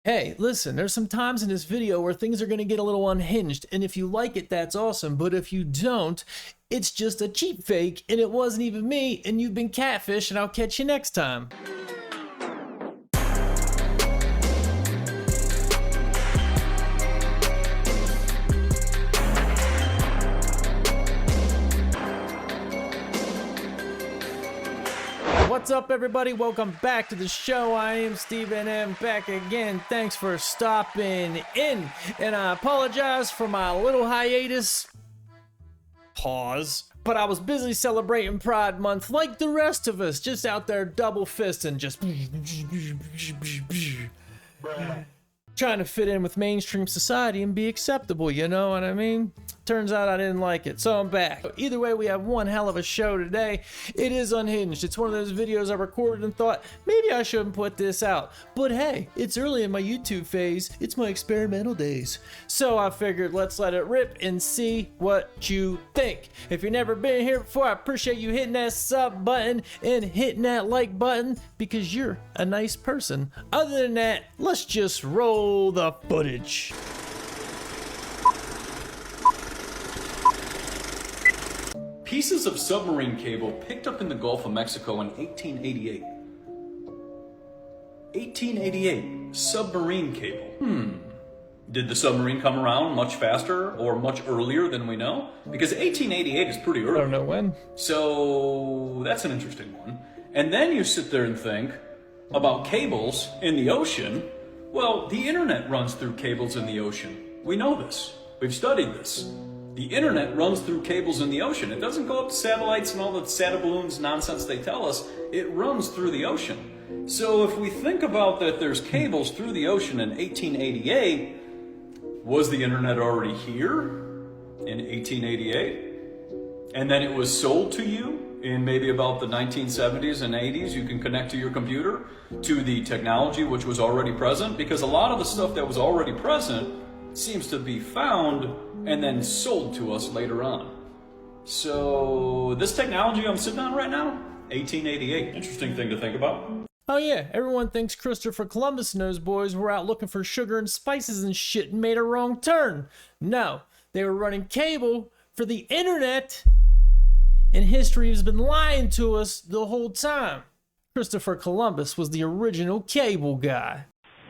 Hey, listen, there's some times in this video where things are going to get a little unhinged, and if you like it, that's awesome, but if you don't, it's just a cheap fake, and it wasn't even me, and you've been catfish, and I'll catch you next time. What's up, everybody? Welcome back to the show. I am Steven M. back again. Thanks for stopping in. And I apologize for my little hiatus. Pause. But I was busy celebrating Pride Month like the rest of us, just out there double fisting, just trying to fit in with mainstream society and be acceptable, you know what I mean? Turns out I didn't like it, so I'm back. Either way, we have one hell of a show today. It is Unhinged. It's one of those videos I recorded and thought, maybe I shouldn't put this out. But hey, it's early in my YouTube phase. It's my experimental days. So I figured let's let it rip and see what you think. If you've never been here before, I appreciate you hitting that sub button and hitting that like button because you're a nice person. Other than that, let's just roll the footage. Pieces of submarine cable picked up in the Gulf of Mexico in 1888. 1888, submarine cable. Did the submarine come around much faster or much earlier than we know? Because 1888 is pretty early. I don't know when. So that's an interesting one. And then you sit there and think about cables in the ocean. Well, the internet runs through cables in the ocean. We know this. We've studied this. The internet runs through cables in the ocean. It doesn't go up to satellites and all the satelloons nonsense they tell us. It runs through the ocean. So if we think about that there's cables through the ocean in 1888, was the internet already here in 1888? And then it was sold to you in maybe about the 1970s and 80s. You can connect to your computer to the technology which was already present, because a lot of the stuff that was already present seems to be found and then sold to us later on. So this technology I'm sitting on right now, 1888. Interesting thing to think about. Oh yeah, everyone thinks Christopher Columbus and those boys were out looking for sugar and spices and shit and made a wrong turn. No, they were running cable for the internet, and history has been lying to us the whole time. Christopher Columbus was the original cable guy.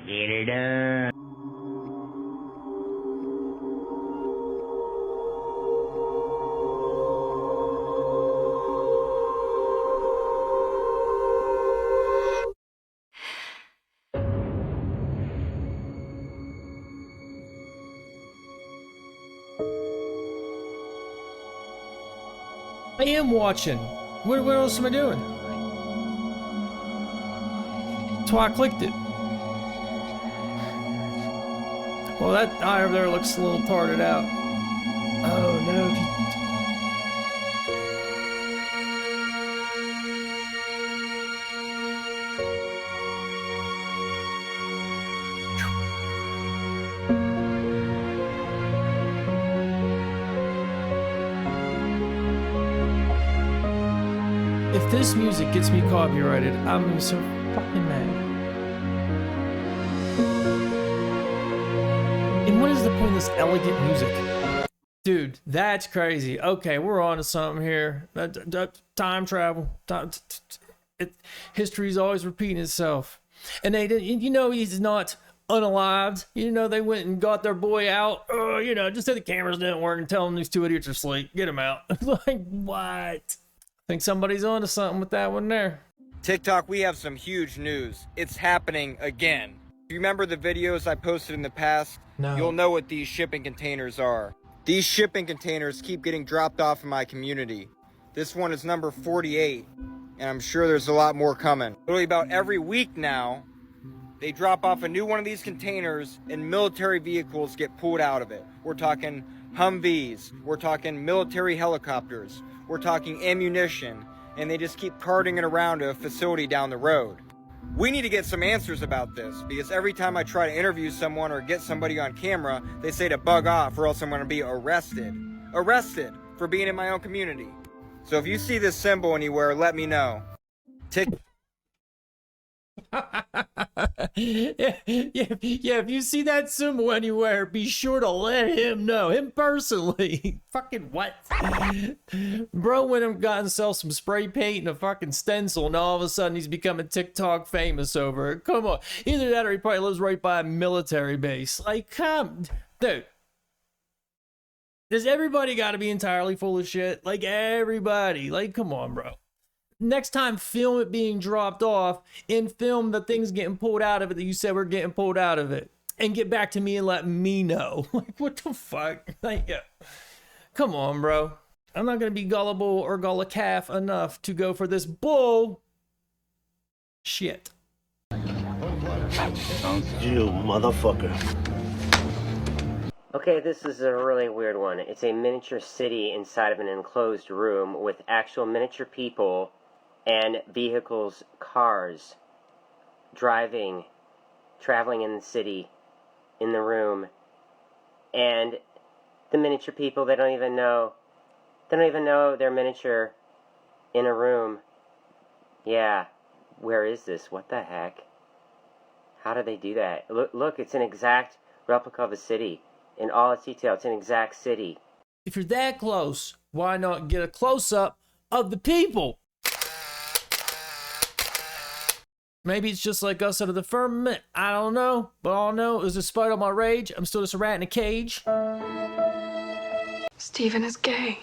Get it done. I am watching. What else am I doing? That's why I clicked it. Well, that eye over there looks a little tarted out. Oh no. If this music gets me copyrighted, I'm gonna be so fucking mad. And what is the point of this elegant music? Dude, that's crazy. Okay, we're on to something here. Time travel. History's always repeating itself. And they didn't, you know, he's not unalived. You know, they went and got their boy out. You know, just say the cameras didn't work and tell them these two idiots are asleep. Get them out. Like, what? Think somebody's onto something with that one there. TikTok, we have some huge news. It's happening again. If you remember the videos I posted in the past, No. You'll know what these shipping containers are. These shipping containers keep getting dropped off in my community. This one is number 48, and I'm sure there's a lot more coming. Literally about every week now, they drop off a new one of these containers and military vehicles get pulled out of it. We're talking Humvees, we're talking military helicopters, we're talking ammunition, and they just keep carting it around to a facility down the road. We need to get some answers about this, because every time I try to interview someone or get somebody on camera, they say to bug off or else I'm going to be arrested. Arrested for being in my own community. So if you see this symbol anywhere, let me know. If you see that symbol anywhere, be sure to let him know, him personally. Fucking what? Bro went and got himself some spray paint and a fucking stencil, and all of a sudden he's becoming TikTok famous over it. Come on. Either that or he probably lives right by a military base. Like, come, dude. Does everybody got to be entirely full of shit? Like, everybody. Like, come on, bro. Next time, film it being dropped off and film the things getting pulled out of it that you said were getting pulled out of it. And get back to me and let me know. Like, what the fuck? Like, yeah. Come on, bro. I'm not going to be gullible or gullicalf enough to go for this bull shit. Sounds you, motherfucker. Okay, this is a really weird one. It's a miniature city inside of an enclosed room with actual miniature people and vehicles, cars, driving, traveling in the city, in the room. And the miniature people, they don't even know they're miniature in a room. Yeah, where is this? What the heck? How do they do that? Look, it's an exact replica of a city. In all its detail, it's an exact city. If you're that close, why not get a close-up of the people? Maybe it's just like us out of the firmament. I don't know. But all I know is despite all my rage, I'm still just a rat in a cage. Stephen is gay.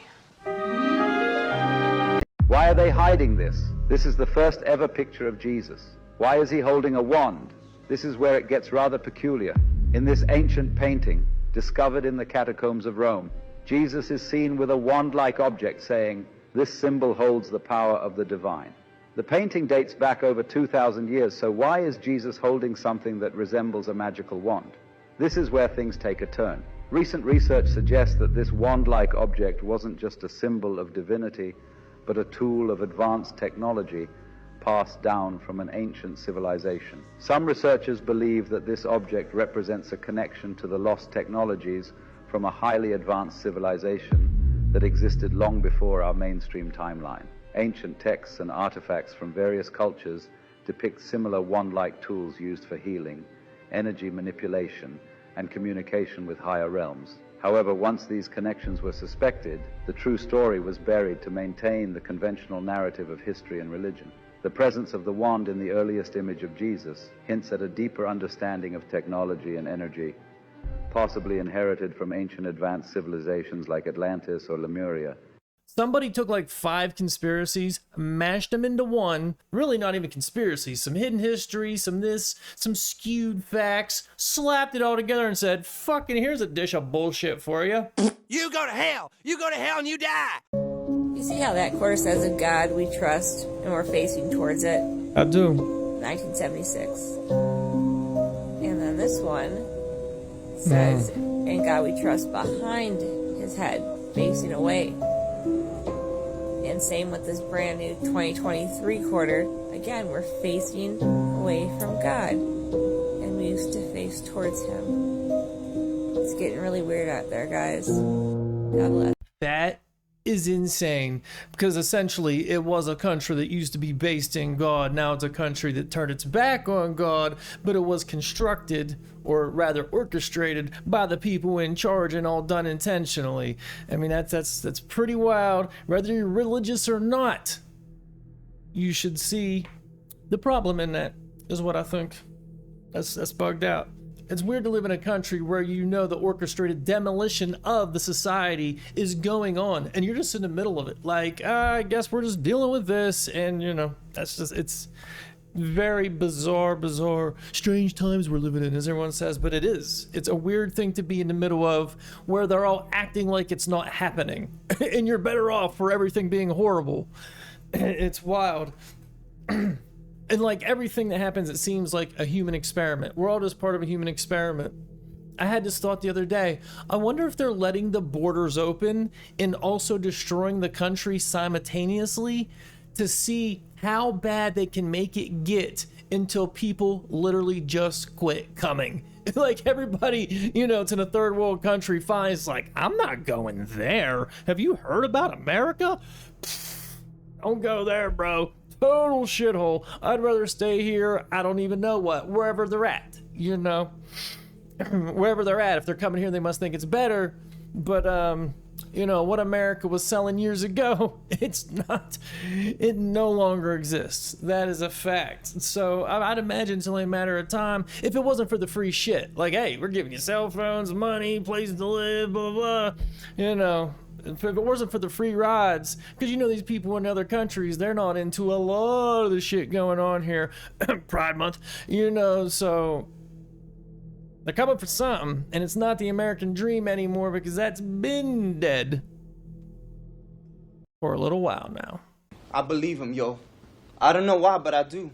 Why are they hiding this? This is the first ever picture of Jesus. Why is he holding a wand? This is where it gets rather peculiar. In this ancient painting, discovered in the catacombs of Rome, Jesus is seen with a wand-like object saying, "This symbol holds the power of the divine." The painting dates back over 2,000 years, so why is Jesus holding something that resembles a magical wand? This is where things take a turn. Recent research suggests that this wand-like object wasn't just a symbol of divinity, but a tool of advanced technology passed down from an ancient civilization. Some researchers believe that this object represents a connection to the lost technologies from a highly advanced civilization that existed long before our mainstream timeline. Ancient texts and artifacts from various cultures depict similar wand-like tools used for healing, energy manipulation, and communication with higher realms. However, once these connections were suspected, the true story was buried to maintain the conventional narrative of history and religion. The presence of the wand in the earliest image of Jesus hints at a deeper understanding of technology and energy, possibly inherited from ancient advanced civilizations like Atlantis or Lemuria. Somebody took like 5 conspiracies, mashed them into one, really not even conspiracies, some hidden history, some this, some skewed facts, slapped it all together and said, fucking here's a dish of bullshit for you. You go to hell! You go to hell and you die! You see how that quarter says a God we trust and we're facing towards it? I do. 1976. And then this one says, in God we trust behind his head, facing away. And same with this brand new 2023 quarter. Again, we're facing away from God. And we used to face towards him. It's getting really weird out there, guys. God bless. That is insane, because essentially it was a country that used to be based in God. Now it's a country that turned its back on God, but it was constructed, or rather orchestrated, by the people in charge and all done intentionally. I mean, that's pretty wild. Whether you're religious or not, you should see the problem in that, is what I think. That's bugged out. It's weird to live in a country where you know the orchestrated demolition of the society is going on, and you're just in the middle of it. Like, I guess we're just dealing with this, and you know, that's just, it's very bizarre, strange times we're living in, as everyone says, but it is. It's a weird thing to be in the middle of, where they're all acting like it's not happening, and you're better off for everything being horrible. It's wild. And like everything that happens, it seems like a human experiment. We're all just part of a human experiment. I had this thought the other day. I wonder if they're letting the borders open and also destroying the country simultaneously to see how bad they can make it get until people literally just quit coming. Like everybody, you know, it's in a third world country finds like, I'm not going there. Have you heard about America? Pfft, don't go there, bro. total shithole. I'd rather stay here. I don't even know wherever they're at, you know, wherever they're at. If they're coming here, they must think it's better. But, you know, what America was selling years ago, it no longer exists. That is a fact. So I'd imagine it's only a matter of time. If it wasn't for the free shit, like, hey, we're giving you cell phones, money, places to live, blah, blah, you know. If it wasn't for the free rides, because you know these people in other countries, they're not into a lot of the shit going on here. Pride Month, you know, so they're coming for something, and it's not the American dream anymore because that's been dead for a little while now. I believe him, yo. I don't know why, but I do.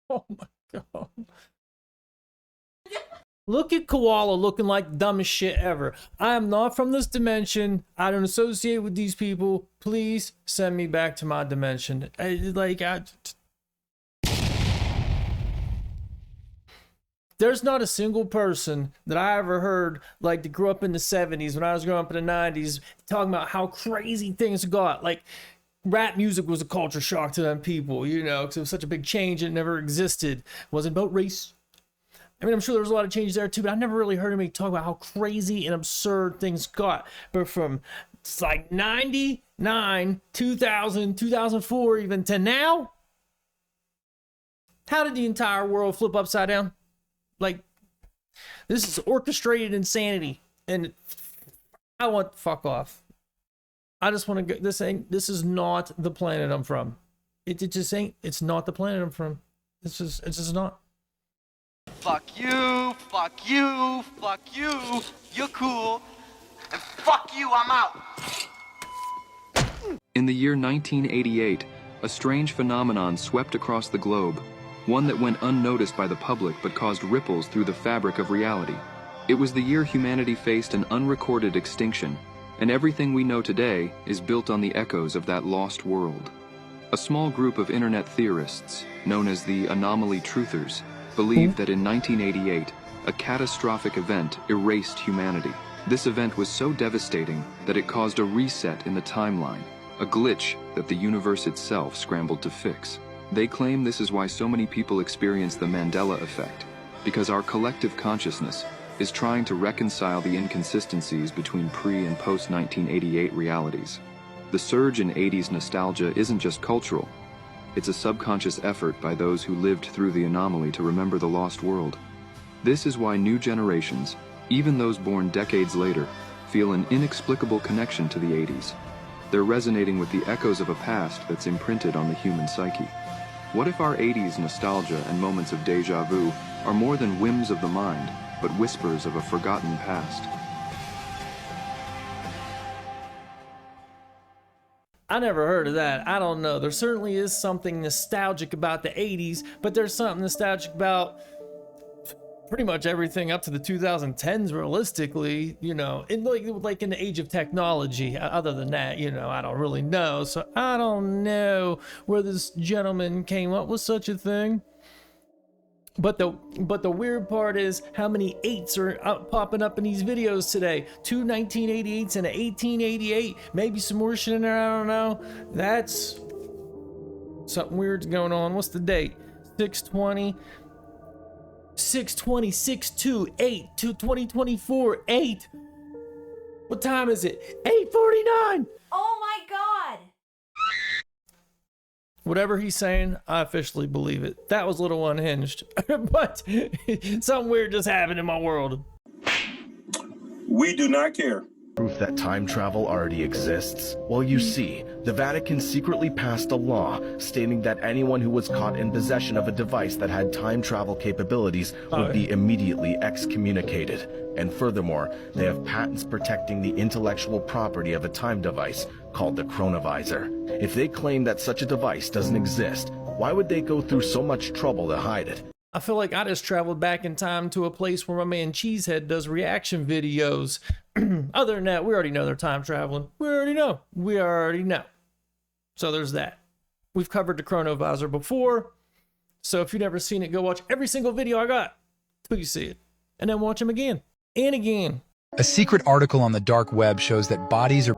Oh my god. Look at Koala looking like the dumbest shit ever. I am not from this dimension. I don't associate with these people. Please send me back to my dimension. There's not a single person that I ever heard, like, that grew up in the 70s when I was growing up in the 90s, talking about how crazy things got. Like, rap music was a culture shock to them people, you know, because it was such a big change and it never existed. It wasn't about race. I mean, I'm sure there was a lot of change there too, but I never really heard anybody talk about how crazy and absurd things got. But from it's like 99, 2000, 2004, even to now, how did the entire world flip upside down? Like, this is orchestrated insanity, and I want to fuck off. I just want to go. This is not the planet I'm from. It just ain't. It's not the planet I'm from. It's just not. Fuck you, fuck you, fuck you. You're cool. And fuck you, I'm out. In the year 1988, a strange phenomenon swept across the globe, one that went unnoticed by the public but caused ripples through the fabric of reality. It was the year humanity faced an unrecorded extinction, and everything we know today is built on the echoes of that lost world. A small group of internet theorists, known as the Anomaly Truthers, believed that in 1988, a catastrophic event erased humanity. This event was so devastating that it caused a reset in the timeline, a glitch that the universe itself scrambled to fix. They claim this is why so many people experience the Mandela effect, because our collective consciousness is trying to reconcile the inconsistencies between pre- and post-1988 realities. The surge in 80s nostalgia isn't just cultural. It's a subconscious effort by those who lived through the anomaly to remember the lost world. This is why new generations, even those born decades later, feel an inexplicable connection to the 80s. They're resonating with the echoes of a past that's imprinted on the human psyche. What if our 80s nostalgia and moments of deja vu are more than whims of the mind, but whispers of a forgotten past? I never heard of that. I don't know. There certainly is something nostalgic about the 80s, but there's something nostalgic about pretty much everything up to the 2010s, realistically, you know, like in the age of technology. Other than that, you know, I don't really know. So I don't know where this gentleman came up with such a thing. But the weird part is how many 8s are popping up in these videos today. 2 1988s and an 1888. Maybe some more shit in there, I don't know. That's something weird's going on. What's the date? 6/20, 6/28 to 2024, 8. What time is it? 8:49. Oh my god! Whatever he's saying, I officially believe it. That was a little unhinged, but something weird just happened in my world. We do not care. Proof that time travel already exists? Well, you see, the Vatican secretly passed a law stating that anyone who was caught in possession of a device that had time travel capabilities would be immediately excommunicated. And furthermore, they have patents protecting the intellectual property of a time device called the chronovisor. If they claim that such a device doesn't exist, why would they go through so much trouble to hide it? I feel like I just traveled back in time to a place where my man Cheesehead does reaction videos. Other than that, we already know they're time traveling. We already know. So there's that. We've covered the chronovisor before. So if you've never seen it, go watch every single video I got till you see it. And then watch them again and again. A secret article on the dark web shows that bodies are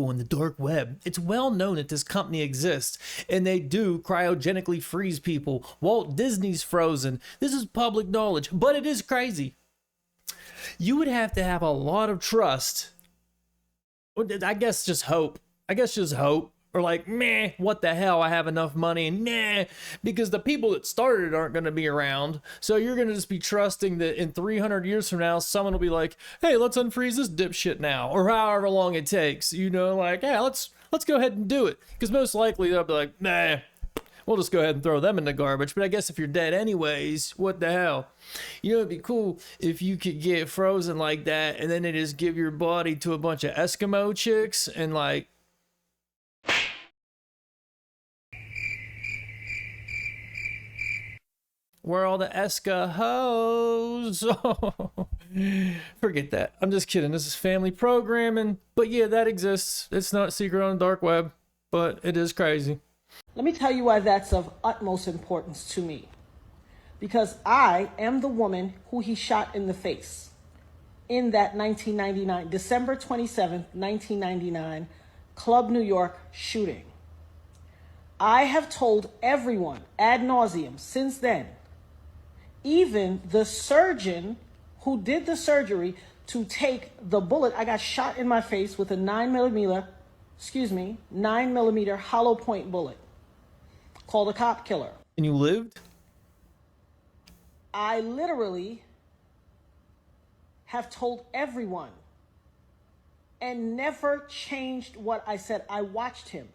in the dark web. It's well known that this company exists, and they do cryogenically freeze people. Walt Disney's Frozen. This is public knowledge, but it is crazy. You would have to have a lot of trust. I guess just hope. Or like, meh, what the hell, I have enough money, and meh, because the people that started it aren't going to be around. So you're going to just be trusting that in 300 years from now, someone will be like, hey, let's unfreeze this dipshit now, or however long it takes, you know, like, yeah, let's go ahead and do it. Because most likely they'll be like, nah, we'll just go ahead and throw them in the garbage. But I guess if you're dead anyways, what the hell? You know, it'd be cool if you could get frozen like that, and then they just give your body to a bunch of Eskimo chicks, and like, where are all the Eska hoes? Forget that. I'm just kidding. This is family programming. But yeah, that exists. It's not secret on the dark web, but it is crazy. Let me tell you why that's of utmost importance to me. Because I am the woman who he shot in the face in that 1999, December 27th, 1999, Club New York shooting. I have told everyone ad nauseum since then, even the surgeon who did the surgery to take the bullet. I got shot in my face with a 9mm hollow point bullet called a cop killer. And you lived? I literally have told everyone and never changed what I said. I watched him.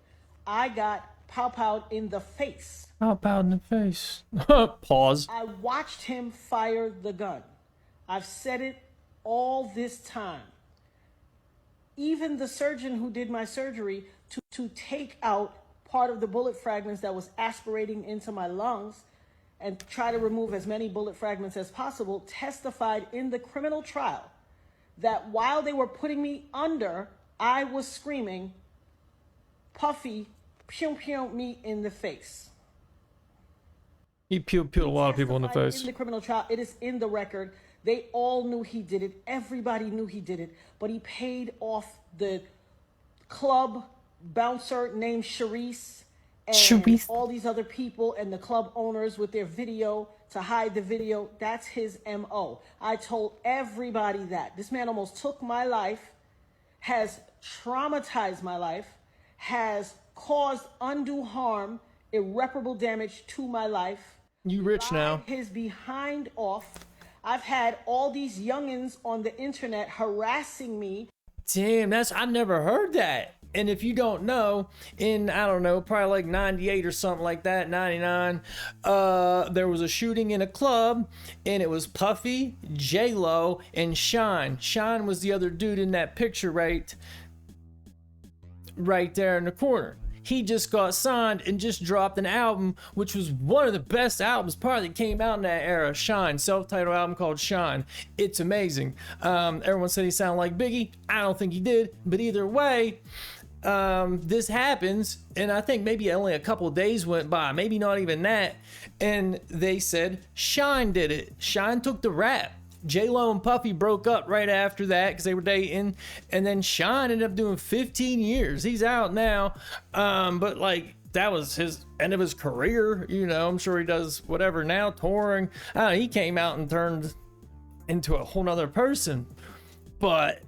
I got pow-powed in the face. Pow-powed in the face. Pause. I watched him fire the gun. I've said it all this time. Even the surgeon who did my surgery to take out part of the bullet fragments that was aspirating into my lungs and try to remove as many bullet fragments as possible, testified in the criminal trial that while they were putting me under, I was screaming, Puffy, pew pew me in the face. He peeled a lot of people in the face. In the criminal trial, it is in the record. They all knew he did it. Everybody knew he did it. But he paid off the club bouncer named Charisse and all these other people and the club owners with their video to hide the video. That's his MO. I told everybody that. This man almost took my life, has traumatized my life, has caused undue harm, irreparable damage to my life. You rich now. His behind off. I've had all these youngins on the internet harassing me. Damn, I never heard that. And if you don't know, in, I don't know, probably like 98 or something like that, 99, there was a shooting in a club, and it was Puffy, J-Lo, and Shine. Shine was the other dude in that picture right there in the corner. He just got signed and just dropped an album, which was one of the best albums probably that came out in that era. Shine, self-titled album called Shine. It's amazing. Everyone said he sounded like Biggie. I don't think he did, but either way, this happens, and I think maybe only a couple of days went by, maybe not even that, and they said Shine did it. Shine took the rap. J-Lo and Puffy broke up right after that because they were dating, and then Shine ended up doing 15 years. He's out now, but like was his end of his career. You know, I'm sure he does whatever now, touring. I don't know, he came out and turned into a whole nother person. But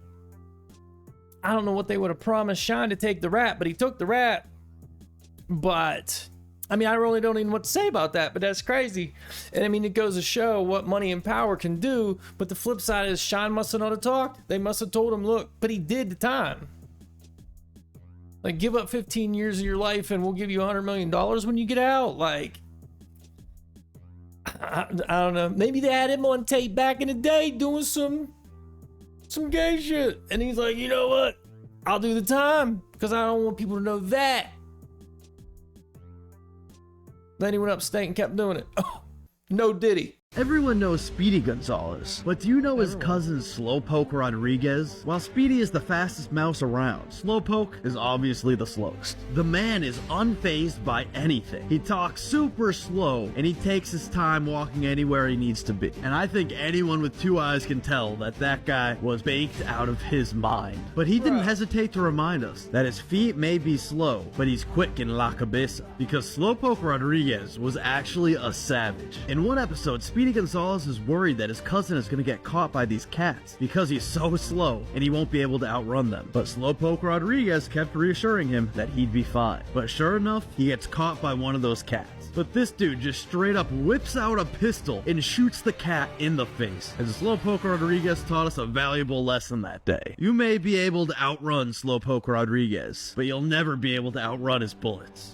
I don't know what they would have promised Sean to take the rap, but he took the rap. But I mean, I really don't even know what to say about that, but that's crazy. And I mean, it goes to show what money and power can do. But the flip side is Sean must have known to talk. They must have told him, look, but he did the time. Like, give up 15 years of your life and we'll give you $100 million when you get out. Like, I don't know. Maybe they had him on tape back in the day doing some gay shit. And he's like, you know what? I'll do the time because I don't want people to know that. Then he went upstate and kept doing it. Oh, no Diddy. Everyone knows Speedy Gonzalez, but do you know his cousin Slowpoke Rodriguez? While Speedy is the fastest mouse around, Slowpoke is obviously the slowest. The man is unfazed by anything. He talks super slow, and he takes his time walking anywhere he needs to be. And I think anyone with two eyes can tell that that guy was baked out of his mind. But he didn't hesitate to remind us that his feet may be slow, but he's quick in La Cabeza, because Slowpoke Rodriguez was actually a savage. In one episode, Speedy Gonzalez is worried that his cousin is going to get caught by these cats because he's so slow and he won't be able to outrun them. But Slowpoke Rodriguez kept reassuring him that he'd be fine. But sure enough, he gets caught by one of those cats. But this dude just straight up whips out a pistol and shoots the cat in the face. And Slowpoke Rodriguez taught us a valuable lesson that day. You may be able to outrun Slowpoke Rodriguez, but you'll never be able to outrun his bullets.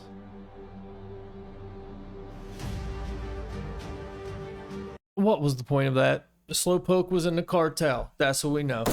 What was the point of that? Slowpoke was in the cartel. That's what we know.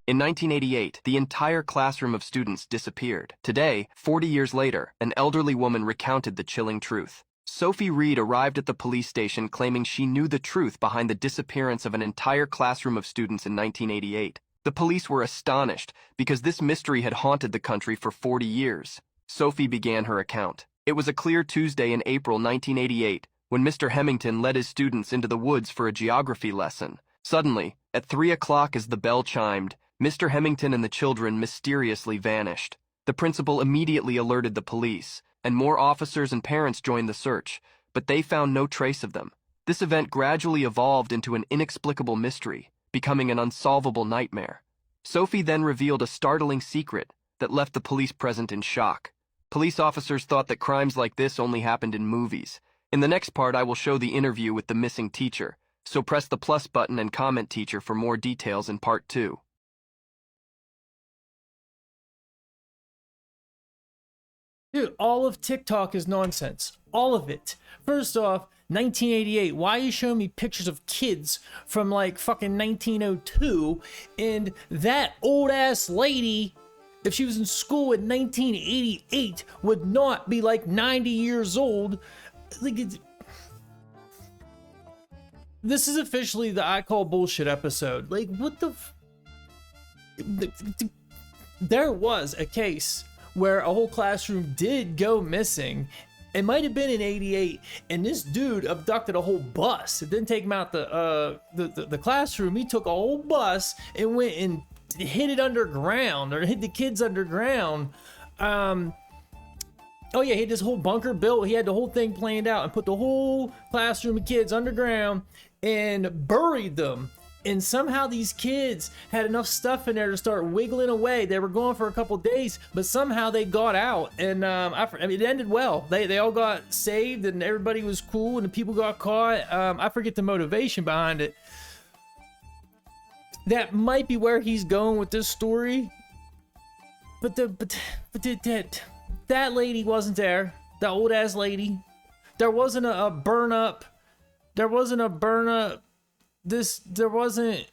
In 1988, the entire classroom of students disappeared. Today, 40 years later, an elderly woman recounted the chilling truth. Sophie Reed arrived at the police station claiming she knew the truth behind the disappearance of an entire classroom of students in 1988. The police were astonished because this mystery had haunted the country for 40 years. Sophie began her account. It was a clear Tuesday in April 1988 when Mr. Hemington led his students into the woods for a geography lesson. Suddenly, at 3 o'clock as the bell chimed, Mr. Hemington and the children mysteriously vanished. The principal immediately alerted the police, and more officers and parents joined the search, but they found no trace of them. This event gradually evolved into an inexplicable mystery, becoming an unsolvable nightmare. Sophie then revealed a startling secret that left the police present in shock. Police officers thought that crimes like this only happened in movies. In the next part, I will show the interview with the missing teacher, so press the plus button and comment teacher for more details in part 2. Dude, all of TikTok is nonsense. All of it. First off, 1988. Why are you showing me pictures of kids from like fucking 1902? And that old ass lady, if she was in school in 1988, would not be like 90 years old. Like, this is officially the I Call Bullshit episode. Like, what the there was a case where a whole classroom did go missing. It might have been in 88, and this dude abducted a whole bus. It didn't take him out the classroom. He took a whole bus and went and hid it underground, or hid the kids underground. Oh yeah, he had this whole bunker built. He had the whole thing planned out and put the whole classroom of kids underground and buried them. And somehow these kids had enough stuff in there to start wiggling away. They were gone for a couple days, but somehow they got out. And I mean, it ended well. They all got saved and everybody was cool and the people got caught. I forget the motivation behind it. That might be where he's going with this story. But that lady wasn't there. The old ass lady. There wasn't a burn up. There wasn't a burn up. There wasn't.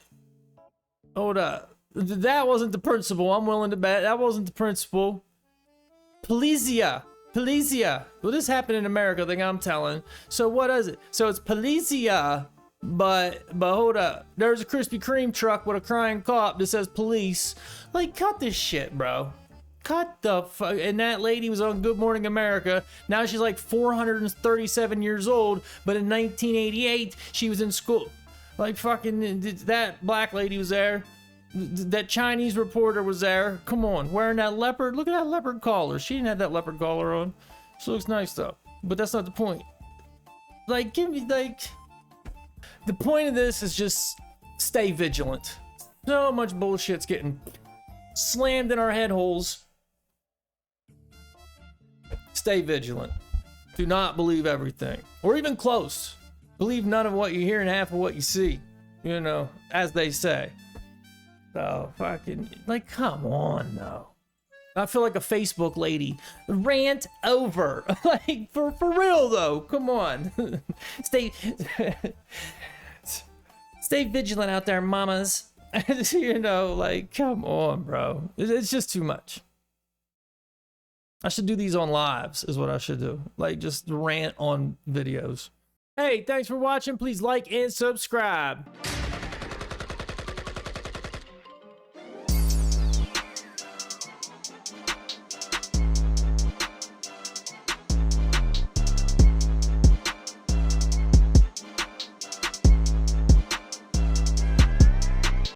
Hold up. That wasn't the principal. I'm willing to bet. That wasn't the principal. Policia. Well, this happened in America, I think I'm telling. So what is it? So it's Policia, but hold up. There's a Krispy Kreme truck with a crying cop that says police. Like, cut this shit, bro. Cut the fuck. And that lady was on Good Morning America. Now she's like 437 years old, but in 1988 she was in school. Like, fucking, that black lady was there. That Chinese reporter was there. Come on, wearing that leopard. Look at that leopard collar. She didn't have that leopard collar on. This looks nice though, but that's not the point. Like, give me, like, the point of this is just stay vigilant. So much bullshit's getting slammed in our head holes. Stay vigilant. Do not believe everything, or even close. Believe none of what you hear and half of what you see, you know, as they say. So, fucking, like, come on, though. I feel like a Facebook lady. Rant over. Like, for real, though. Come on. Stay vigilant out there, mamas. You know, like, come on, bro. It's just too much. I should do these on lives, is what I should do. Like, just rant on videos. Hey, thanks for watching. Please like and subscribe.